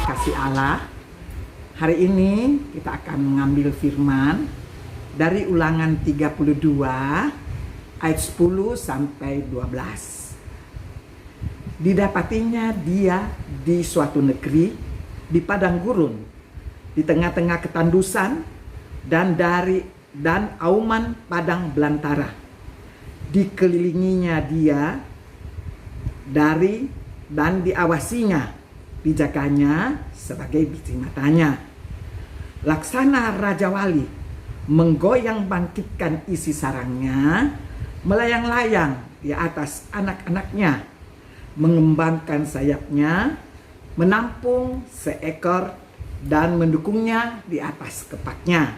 Kasih Allah. Hari ini kita akan mengambil firman dari Ulangan 32 ayat 10 sampai 12. Didapatinya dia di suatu negeri di padang gurun, di tengah-tengah ketandusan dan auman padang belantara. Dikelilinginya dia dan diawasinya, dijaganya sebagai biji matanya. Laksana Raja Wali menggoyang bangkitkan isi sarangnya, melayang-layang di atas anak-anaknya, mengembangkan sayapnya, menampung seekor dan mendukungnya di atas kepaknya.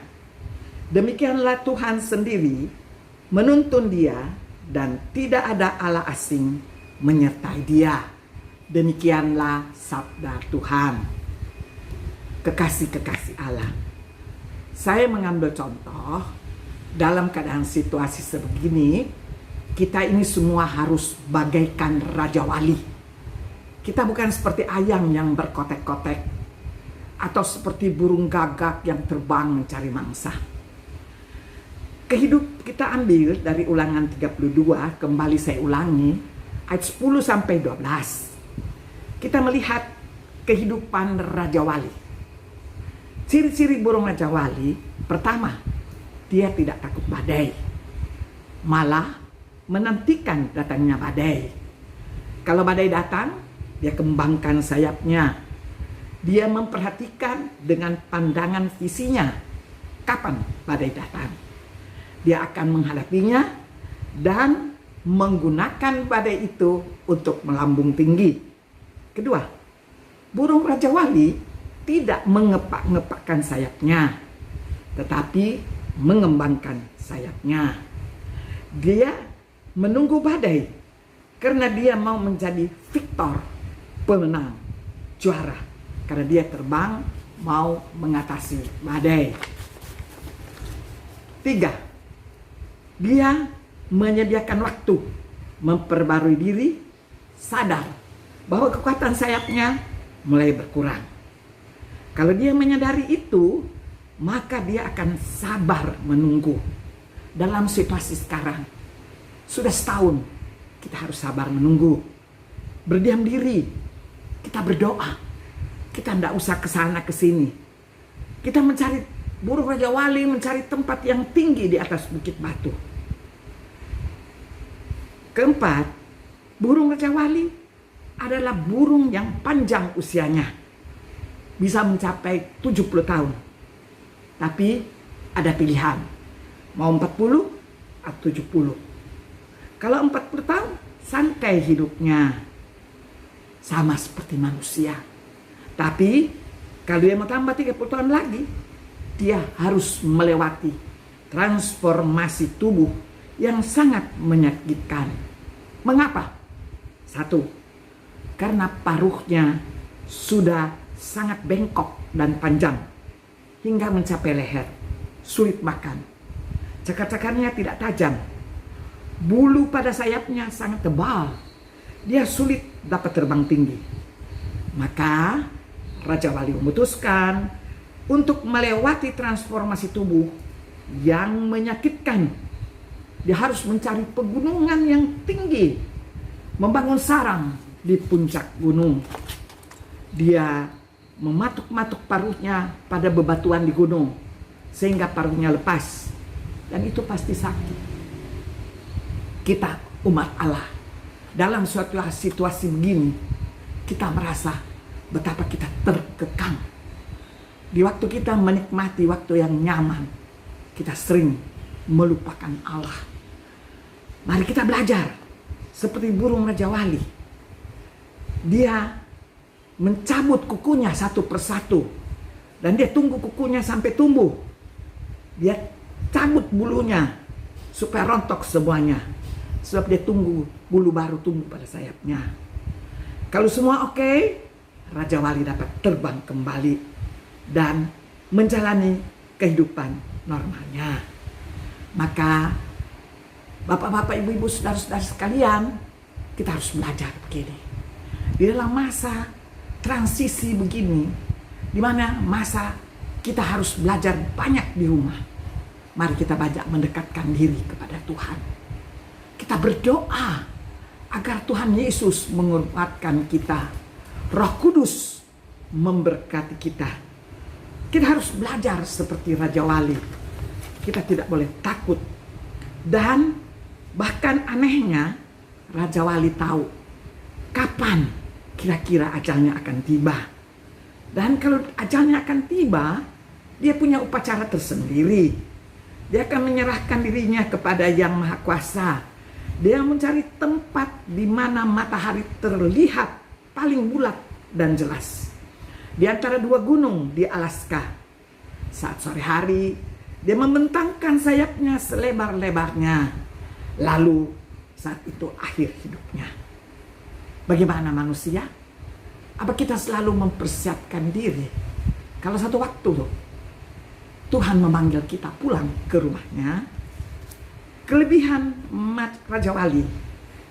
Demikianlah Tuhan sendiri menuntun dia, dan tidak ada Allah asing menyertai dia. Demikianlah sabda Tuhan. Kekasih-kekasih Allah, saya mengambil contoh dalam keadaan situasi sebegini. Kita ini semua harus bagaikan Raja Wali. Kita bukan seperti ayam yang berkotek-kotek atau seperti burung gagak yang terbang mencari mangsa. Kita ambil dari Ulangan 32, kembali saya ulangi, ayat 10 sampai 12. Kita melihat kehidupan Raja Wali. Ciri-ciri burung Raja Wali, pertama, dia tidak takut badai. Malah menantikan datangnya badai. Kalau badai datang, dia kembangkan sayapnya. Dia memperhatikan dengan pandangan visinya kapan badai datang. Dia akan menghadapinya dan menggunakan badai itu untuk melambung tinggi. Kedua, burung Raja Wali tidak mengepak-ngepakkan sayapnya, tetapi mengembangkan sayapnya. Dia menunggu badai karena dia mau menjadi victor, pemenang, juara. Karena dia terbang mau mengatasi badai. Tiga, dia menyediakan waktu, memperbarui diri, sadar bahwa kekuatan sayapnya mulai berkurang. Kalau dia menyadari itu, maka dia akan sabar menunggu. Dalam situasi sekarang, sudah setahun, kita harus sabar menunggu. Berdiam diri, kita berdoa. Kita tidak usah ke sana ke sini. Kita mencari burung Raja Wali, mencari tempat yang tinggi di atas bukit batu. Keempat, burung Raja Wali adalah burung yang panjang usianya. Bisa mencapai 70 tahun. Tapi ada pilihan. Mau 40 atau 70. Kalau 40 tahun, santai hidupnya. Sama seperti manusia. Tapi kalau dia mau tambah 30 tahun lagi, dia harus melewati transformasi tubuh yang sangat menyakitkan. Mengapa? Satu, karena paruhnya sudah sangat bengkok dan panjang hingga mencapai leher, sulit makan. Cakar-cakarnya tidak tajam. Bulu pada sayapnya sangat tebal. Dia sulit dapat terbang tinggi. Maka Raja Wali memutuskan untuk melewati transformasi tubuh yang menyakitkan. Dia harus mencari pegunungan yang tinggi, membangun sarang di puncak gunung. Dia mematuk-matuk paruhnya pada bebatuan di gunung sehingga paruhnya lepas, dan itu pasti sakit. Kita umat Allah dalam suatu situasi begini, kita merasa betapa kita terkekang. Di waktu kita menikmati waktu yang nyaman, kita sering melupakan Allah. Mari kita belajar seperti burung Raja Wali. Dia mencabut kukunya satu persatu, dan dia tunggu kukunya sampai tumbuh. Dia cabut bulunya supaya rontok semuanya, sebab dia tunggu bulu baru tumbuh pada sayapnya. Kalau semua oke, Raja Wali dapat terbang kembali dan menjalani kehidupan normalnya. Maka bapak-bapak, ibu-ibu, saudara-saudara sekalian, kita harus belajar begini. Di dalam masa transisi begini, di mana masa kita harus belajar banyak di rumah, mari kita banyak mendekatkan diri kepada Tuhan. Kita berdoa agar Tuhan Yesus menguatkan kita, Roh Kudus memberkati kita. Kita harus belajar seperti Raja Wali. Kita tidak boleh takut. Dan bahkan anehnya, Raja Wali tahu kapan kira-kira ajalnya akan tiba. Dan kalau ajalnya akan tiba, dia punya upacara tersendiri. Dia akan menyerahkan dirinya kepada Yang Maha Kuasa. Dia mencari tempat di mana matahari terlihat paling bulat dan jelas. Di antara dua gunung di Alaska. Saat sore hari, dia membentangkan sayapnya selebar-lebarnya. Lalu saat itu akhir hidupnya. Bagaimana manusia? Apa kita selalu mempersiapkan diri? Kalau satu waktu Tuhan memanggil kita pulang ke rumahnya, kelebihan Raja Wali,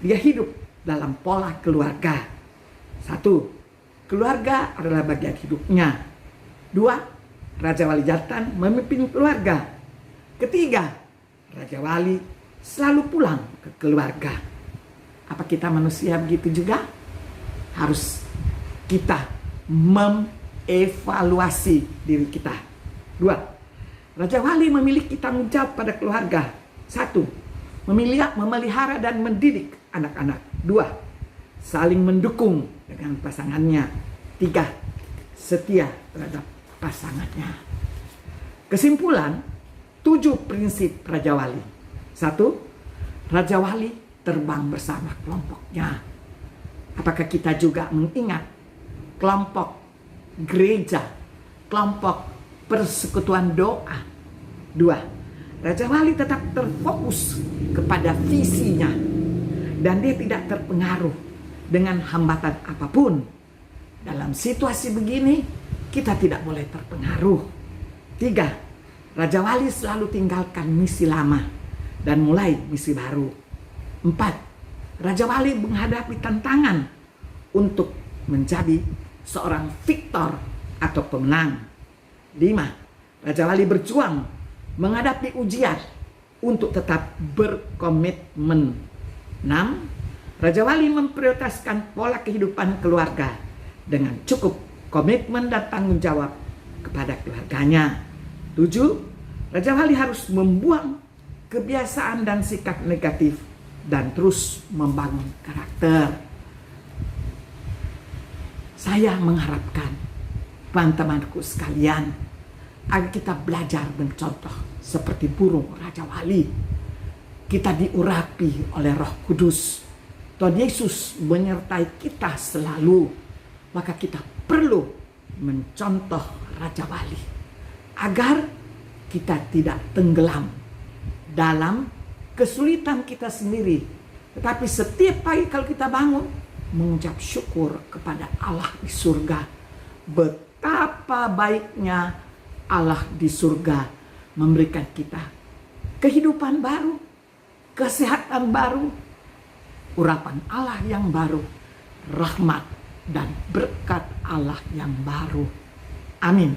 dia hidup dalam pola keluarga. Satu, keluarga adalah bagian hidupnya. Dua, Raja Wali jantan memimpin keluarga. Ketiga, Raja Wali selalu pulang ke keluarga. Apa kita manusia begitu juga? Harus kita mengevaluasi diri kita. Dua, Raja Wali memiliki tanggung jawab pada keluarga. Satu, memelihara dan mendidik anak-anak. Dua, saling mendukung dengan pasangannya. Tiga, setia terhadap pasangannya. Kesimpulan, 7 prinsip Raja Wali. Satu, Raja Wali terbang bersama kelompoknya. Apakah kita juga mengingat kelompok gereja, kelompok persekutuan doa? Dua, Raja Wali tetap terfokus kepada visinya dan dia tidak terpengaruh dengan hambatan apapun. Dalam situasi begini, kita tidak boleh terpengaruh. Tiga, Raja Wali selalu tinggalkan misi lama dan mulai misi baru. Empat, Raja Wali menghadapi tantangan untuk menjadi seorang viktor atau pemenang. Lima, Raja Wali berjuang menghadapi ujian untuk tetap berkomitmen. 6. Raja Wali memprioritaskan pola kehidupan keluarga dengan cukup komitmen dan tanggung jawab kepada keluarganya. 7. Raja Wali harus membuang kebiasaan dan sikap negatif dan terus membangun karakter. Saya mengharapkan teman-temanku sekalian agar kita belajar mencontoh seperti burung Raja Wali. Kita diurapi oleh Roh Kudus. Tuhan Yesus menyertai kita selalu. Maka kita perlu mencontoh Raja Wali agar kita tidak tenggelam dalam kesulitan kita sendiri. Tetapi setiap pagi kalau kita bangun, mengucap syukur kepada Allah di surga. Betapa baiknya Allah di surga memberikan kita kehidupan baru, kesehatan baru, urapan Allah yang baru, rahmat dan berkat Allah yang baru. Amin.